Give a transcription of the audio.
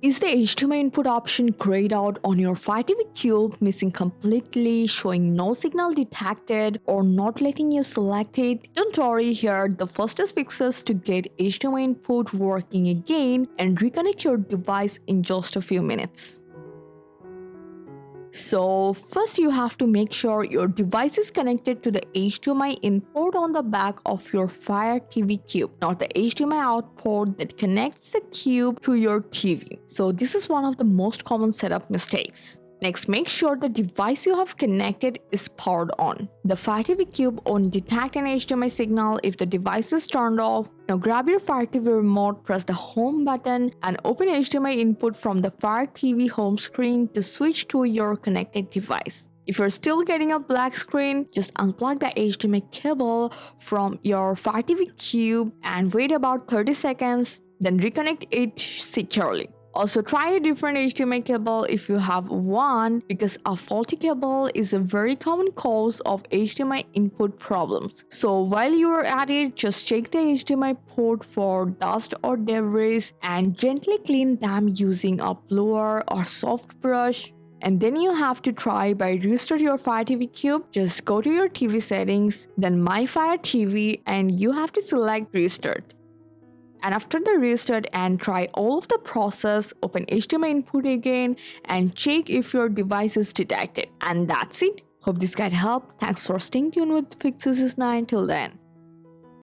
Is the HDMI input option grayed out on your Fire TV Cube, missing completely, showing no signal detected, or not letting you select it? Don't worry, here the fastest fixes to get HDMI input working again and reconnect your device in just a few minutes. So first you have to make sure your device is connected to the HDMI input on the back of your Fire TV Cube, not the HDMI output that connects the cube to your TV. So this is one of the most common setup mistakes. Next, make sure the device you have connected is powered on. The Fire TV Cube won't detect an HDMI signal if the device is turned off. Now grab your Fire TV remote, press the home button and open HDMI input from the Fire TV home screen to switch to your connected device. If you're still getting a black screen, just unplug the HDMI cable from your Fire TV Cube and wait about 30 seconds, then reconnect it securely. Also, try a different HDMI cable if you have one, because a faulty cable is a very common cause of HDMI input problems. So while you are at it, just check the HDMI port for dust or debris and gently clean them using a blower or soft brush. And then you have to try by restart your Fire TV Cube. Just go to your TV settings, then My Fire TV, and you have to select Restart. And after the restart and try all of the process, open HDMI input again and check if your device is detected. And that's it. Hope this guide helped. Thanks for staying tuned with Fixes 9 till then.